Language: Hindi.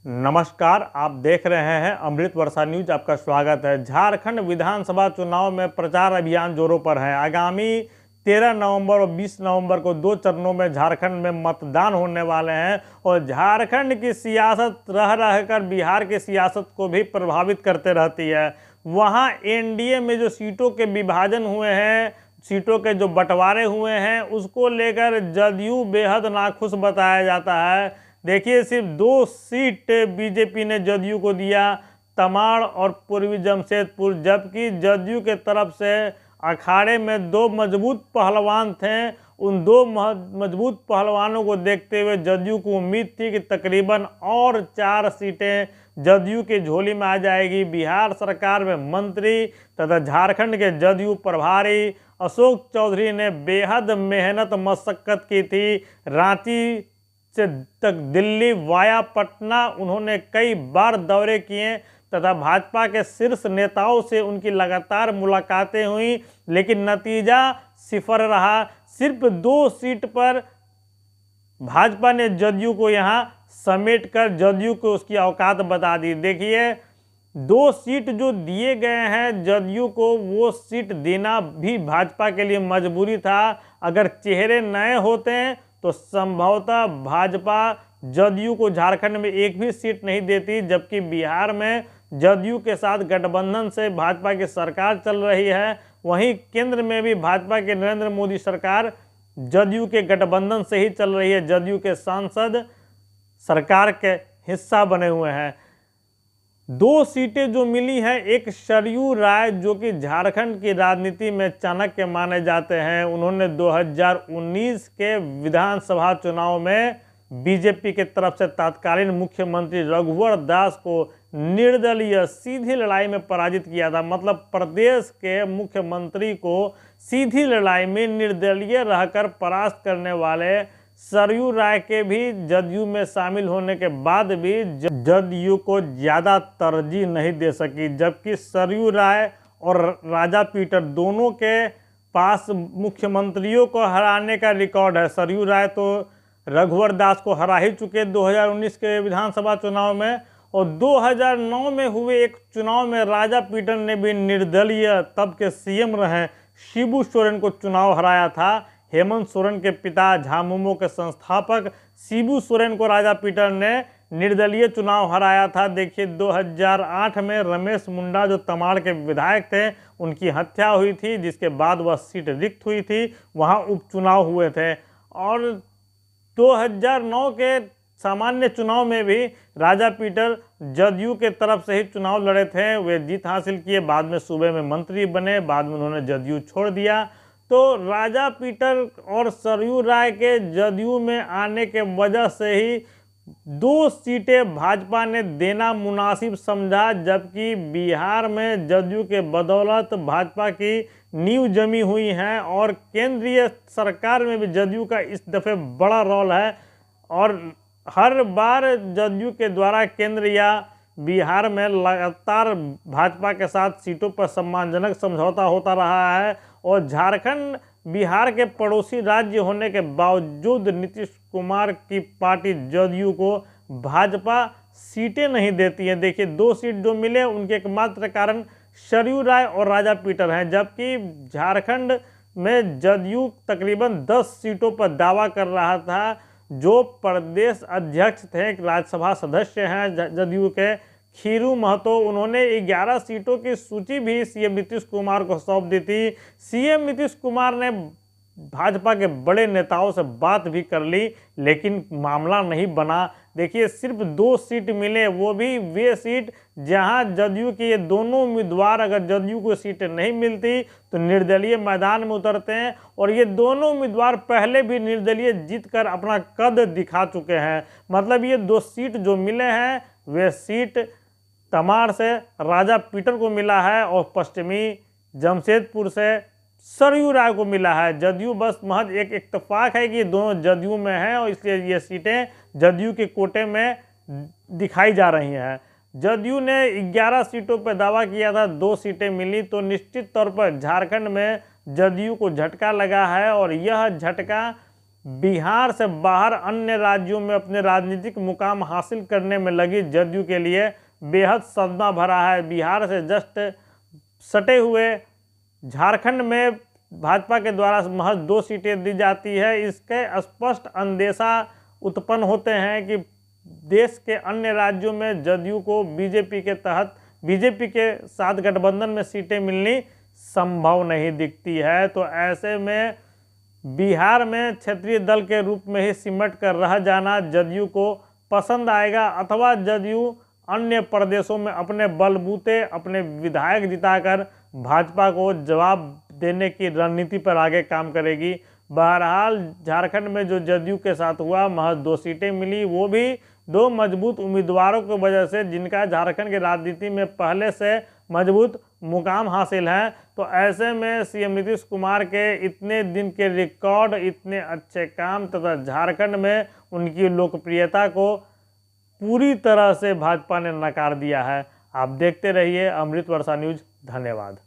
नमस्कार, आप देख रहे हैं अमृत वर्षा न्यूज। आपका स्वागत है। झारखंड विधानसभा चुनाव में प्रचार अभियान जोरों पर है। आगामी 13 नवंबर और 20 नवंबर को 2 चरणों में झारखंड में मतदान होने वाले हैं और झारखंड की सियासत रह रहकर बिहार की सियासत को भी प्रभावित करते रहती है। वहां एनडीए में जो सीटों के विभाजन हुए हैं, सीटों के जो बंटवारे हुए हैं, उसको लेकर जदयू बेहद नाखुश बताया जाता है। देखिए, सिर्फ 2 सीट बीजेपी ने जदयू को दिया, तमाड़ और पूर्वी जमशेदपुर, जबकि जदयू के तरफ से अखाड़े में 2 मजबूत पहलवान थे। उन 2 मजबूत पहलवानों को देखते हुए जदयू को उम्मीद थी कि तकरीबन और 4 सीटें जदयू की झोली में आ जाएगी। बिहार सरकार में मंत्री तथा झारखंड के जदयू प्रभारी अशोक चौधरी ने बेहद मेहनत मशक्कत की थी। रांची से तक दिल्ली वाया पटना उन्होंने कई बार दौरे किए तथा भाजपा के शीर्ष नेताओं से उनकी लगातार मुलाकातें हुई, लेकिन नतीजा सिफर रहा। सिर्फ 2 सीट पर भाजपा ने जदयू को यहां समेटकर जदयू को उसकी औकात बता दी। देखिए, 2 सीट जो दिए गए हैं जदयू को, वो सीट देना भी भाजपा के लिए मजबूरी था। अगर चेहरे नए होते हैं तो संभवतः भाजपा जदयू को झारखंड में एक भी सीट नहीं देती, जबकि बिहार में जदयू के साथ गठबंधन से भाजपा की सरकार चल रही है। वहीं केंद्र में भी भाजपा के नरेंद्र मोदी सरकार जदयू के गठबंधन से ही चल रही है। जदयू के सांसद सरकार के हिस्सा बने हुए हैं। 2 सीटें जो मिली हैं, एक सरयू राय जो कि झारखंड की राजनीति में चाणक्य माने जाते हैं, उन्होंने 2019 के विधानसभा चुनाव में बीजेपी के तरफ से तत्कालीन मुख्यमंत्री रघुवर दास को निर्दलीय सीधी लड़ाई में पराजित किया था। मतलब प्रदेश के मुख्यमंत्री को सीधी लड़ाई में निर्दलीय रहकर परास्त करने वाले सरयू राय के भी जदयू में शामिल होने के बाद भी जदयू को ज़्यादा तरजीह नहीं दे सकी, जबकि सरयू राय और राजा पीटर दोनों के पास मुख्यमंत्रियों को हराने का रिकॉर्ड है। सरयू राय तो रघुवर दास को हरा ही चुके 2019 के विधानसभा चुनाव में, और 2009 में हुए एक चुनाव में राजा पीटर ने भी निर्दलीय तब के सीएम रहे शिबू सोरेन को चुनाव हराया था। हेमंत सोरेन के पिता झामुमो के संस्थापक शिबू सोरेन को राजा पीटर ने निर्दलीय चुनाव हराया था। देखिए, 2008 में रमेश मुंडा जो तमाड़ के विधायक थे, उनकी हत्या हुई थी, जिसके बाद वह सीट रिक्त हुई थी। वहां उपचुनाव हुए थे और 2009 के सामान्य चुनाव में भी राजा पीटर जदयू के तरफ से ही चुनाव लड़े थे। वे जीत हासिल किए, बाद में सूबे में मंत्री बने, बाद में उन्होंने जदयू छोड़ दिया। तो राजा पीटर और सरयू राय के जदयू में आने के वजह से ही 2 सीटें भाजपा ने देना मुनासिब समझा, जबकि बिहार में जदयू के बदौलत भाजपा की नींव जमी हुई है और केंद्रीय सरकार में भी जदयू का इस दफे बड़ा रोल है। और हर बार जदयू के द्वारा केंद्र या बिहार में लगातार भाजपा के साथ सीटों पर सम्मानजनक समझौता होता रहा है। और झारखंड बिहार के पड़ोसी राज्य होने के बावजूद नीतीश कुमार की पार्टी जदयू को भाजपा सीटें नहीं देती है। देखिए, 2 सीट जो मिले उनके एकमात्र कारण सरयू राय और राजा पीटर हैं, जबकि झारखंड में जदयू तकरीबन 10 सीटों पर दावा कर रहा था। जो प्रदेश अध्यक्ष थे, राज्यसभा सदस्य हैं जदयू के खीरू महतो, उन्होंने 11 सीटों की सूची भी सीएम नीतीश कुमार को सौंप दी थी। सीएम नीतीश कुमार ने भाजपा के बड़े नेताओं से बात भी कर ली, लेकिन मामला नहीं बना। देखिए, सिर्फ 2 सीट मिले, वो भी वे सीट जहां जदयू के ये दोनों उम्मीदवार, अगर जदयू को सीटें नहीं मिलती तो निर्दलीय मैदान में उतरते हैं, और ये दोनों उम्मीदवार पहले भी निर्दलीय जीतकर अपना कद दिखा चुके हैं। मतलब ये 2 सीट जो मिले हैं, वे सीट तमाड़ से राजा पीटर को मिला है और पश्चिमी जमशेदपुर से सरयू राय को मिला है। जदयू बस महज एक इत्तेफाक है कि दोनों जदयू में हैं और इसलिए ये सीटें जदयू के कोटे में दिखाई जा रही हैं। जदयू ने 11 सीटों पर दावा किया था, 2 सीटें मिली, तो निश्चित तौर पर झारखंड में जदयू को झटका लगा है और यह झटका बिहार से बाहर अन्य राज्यों में अपने राजनीतिक मुकाम हासिल करने में लगी जदयू के लिए बेहद सदमा भरा है। बिहार से जस्ट सटे हुए झारखंड में भाजपा के द्वारा महज 2 सीटें दी जाती है। इसके स्पष्ट अंदेशा उत्पन्न होते हैं कि देश के अन्य राज्यों में जदयू को बीजेपी के साथ गठबंधन में सीटें मिलनी संभव नहीं दिखती है। तो ऐसे में बिहार में क्षेत्रीय दल के रूप में ही सिमट कर रह जाना जदयू को पसंद आएगा, अथवा जदयू अन्य प्रदेशों में अपने बलबूते अपने विधायक जिताकर भाजपा को जवाब देने की रणनीति पर आगे काम करेगी। बहरहाल झारखंड में जो जदयू के साथ हुआ, महज 2 सीटें मिली, वो भी 2 मजबूत उम्मीदवारों की वजह से जिनका झारखंड की राजनीति में पहले से मजबूत मुकाम हासिल है। तो ऐसे में सीएम नीतीश कुमार के इतने दिन के रिकॉर्ड, इतने अच्छे काम तथा झारखंड में उनकी लोकप्रियता को पूरी तरह से भाजपा ने नकार दिया है। आप देखते रहिए अमृत वर्षा न्यूज। धन्यवाद।